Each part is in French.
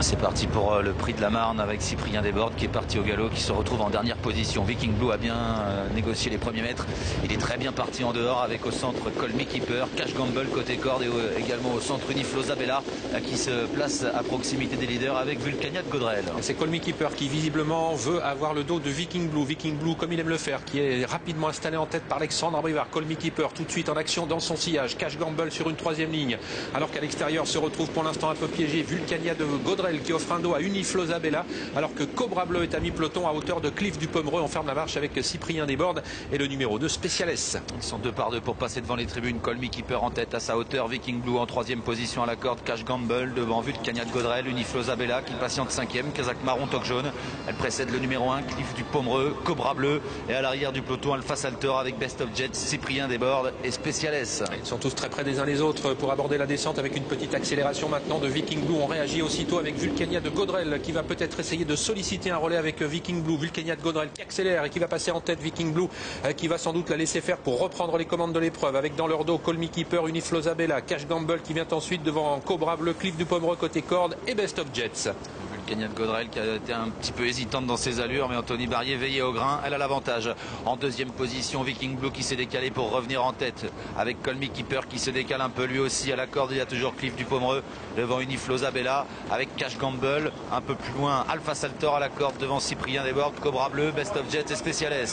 C'est parti pour le prix de la Marne avec Cyprien Desbordes qui est parti au galop, qui se retrouve en dernière position. Viking Blue a bien négocié les premiers mètres. Il est très bien parti en dehors avec au centre Colmy Keeper, Cash Gamble côté corde et également au centre Unifloza Bella qui se place à proximité des leaders avec Vulcania de Gaudrel. C'est Colmy Keeper qui visiblement veut avoir le dos de Viking Blue. Viking Blue comme il aime le faire, qui est rapidement installé en tête par Alexandre Abrivard. Colmy Keeper tout de suite en action dans son sillage. Cash Gamble sur une troisième ligne. Alors qu'à l'extérieur se retrouve pour l'instant un peu piégé Vulcania de Gaudrel qui offre un dos à Unifloza Bella, alors que Cobra Bleu est à mi-peloton à hauteur de Cliff du Pomereux. On ferme la marche avec Cyprien Desbordes et le numéro 2 Speciales. Ils sont 2 par 2 pour passer devant les tribunes. Colmy Keeper en tête à sa hauteur, Viking Blue en troisième position à la corde, Cash Gamble devant Vulcania de Gaudrel, Unifloza Bella qui patiente cinquième, Kazakh marron toque jaune. Elle précède le numéro 1 Cliff du Pomereux, Cobra Bleu, et à l'arrière du peloton Alpha Salter avec Best of Jets, Cyprien Desbordes et Speciales. Ils sont tous très près des uns des autres pour aborder la descente avec une petite accélération maintenant de Viking Blue. On réagit aussitôt avec Vulcania de Gaudrel qui va peut-être essayer de solliciter un relais avec Viking Blue. Vulcania de Gaudrel qui accélère et qui va passer en tête. Viking Blue qui va sans doute la laisser faire pour reprendre les commandes de l'épreuve avec dans leur dos Colmy Keeper, Unifloza Bella, Cash Gamble qui vient ensuite devant Cobra Bleu, Cliff du Pomereux côté corde et Best of Jets. Vulcania de Gaudrel qui a été un petit peu hésitante dans ses allures, mais Anthony Barrier veillait au grain, elle a l'avantage. En deuxième position, Viking Blue qui s'est décalé pour revenir en tête avec Colmy Keeper qui se décale un peu lui aussi à la corde. Il y a toujours Cliff du Pomereux devant Unifloza Bella avec Cash Gamble un peu plus loin, Alpha Saltor à la corde devant Cyprien Desbordes, Cobra Bleu, Best of Jets et Speciales.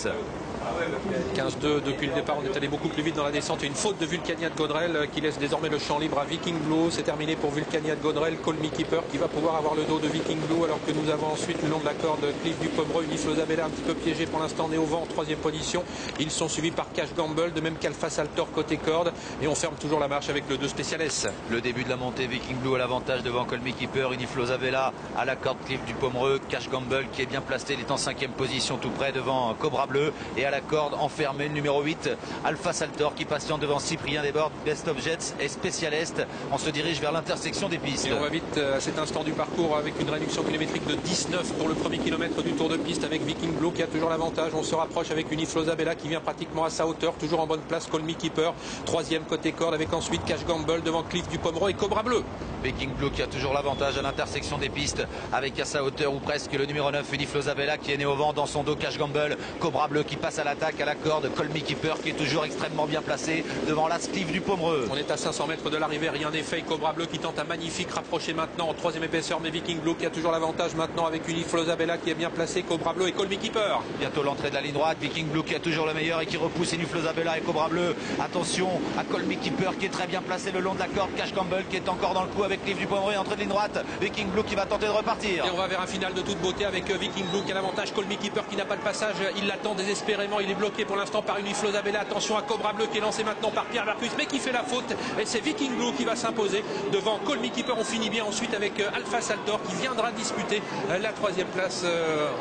15-2 depuis le départ, on est allé beaucoup plus vite dans la descente. Une faute de Vulcania de Gaudrel qui laisse désormais le champ libre à Viking Blue. C'est terminé pour Vulcania de Gaudrel. Colmy Keeper qui va pouvoir avoir le dos de Viking Blue, alors que nous avons ensuite le long de la corde Cliff du Pomereux, Unifloza Bella un petit peu piégé pour l'instant, on est au vent en troisième position. Ils sont suivis par Cash Gamble, de même qu'Alpha Saltor côté corde, et on ferme toujours la marche avec le 2 Speciales. Le début de la montée, Viking Blue à l'avantage devant Colmy Keeper, Unifloza Bella à la corde, Cliff du Pomereux, Cash Gamble qui est bien placé, il est en cinquième position tout près devant Cobra Bleu, et à la corde enfermé le numéro 8 Alpha Saltor qui patiente devant Cyprien Desbordes, Best of Jets et Specialist. On se dirige vers l'intersection des pistes. Et on va vite à cet instant du parcours avec une réduction kilométrique de 19 pour le premier kilomètre du tour de piste avec Viking Blue qui a toujours l'avantage. On se rapproche avec Unifloza Bella qui vient pratiquement à sa hauteur, toujours en bonne place Colmy Keeper, troisième côté corde avec ensuite Cash Gamble devant Cliff du Pomereux et Cobra Bleu. Viking Blue qui a toujours l'avantage à l'intersection des pistes avec à sa hauteur ou presque le numéro 9 Unifloza Bella qui est né au vent, dans son dos Cash Gamble, Cobra Bleu qui passe à l'attaque à la corde, Colmy Keeper qui est toujours extrêmement bien placé devant l'As Cliff du Pomereux. On est à 500 mètres de l'arrivée, rien n'est fait. Cobra Bleu qui tente un magnifique rapproché maintenant en troisième épaisseur, mais Viking Blue qui a toujours l'avantage maintenant avec Unifloza Bella qui est bien placé, Cobra Bleu et Colmy Keeper. Bientôt l'entrée de la ligne droite, Viking Blue qui a toujours le meilleur et qui repousse Unifloza Bella et Cobra Bleu. Attention à Colmy Keeper qui est très bien placé le long de la corde, Cash Gamble qui est encore dans le coup avec Cliff du Pomereux, entrée de ligne droite, Viking Blue qui va tenter de repartir. Et on va vers un final de toute beauté avec Viking Blue qui a l'avantage, Colmy Keeper qui n'a pas le passage, il l'attend désespérément, il est bloqué pour l'instant par Unifloza Bella. Attention à Cobra Bleu qui est lancé maintenant par Pierre Marcus mais qui fait la faute, et c'est Viking Blue qui va s'imposer devant Colmy Keeper. On finit bien ensuite avec Alpha Saltor qui viendra disputer la troisième place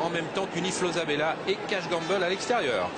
en même temps qu'Unifloza Bella et Cash Gamble à l'extérieur.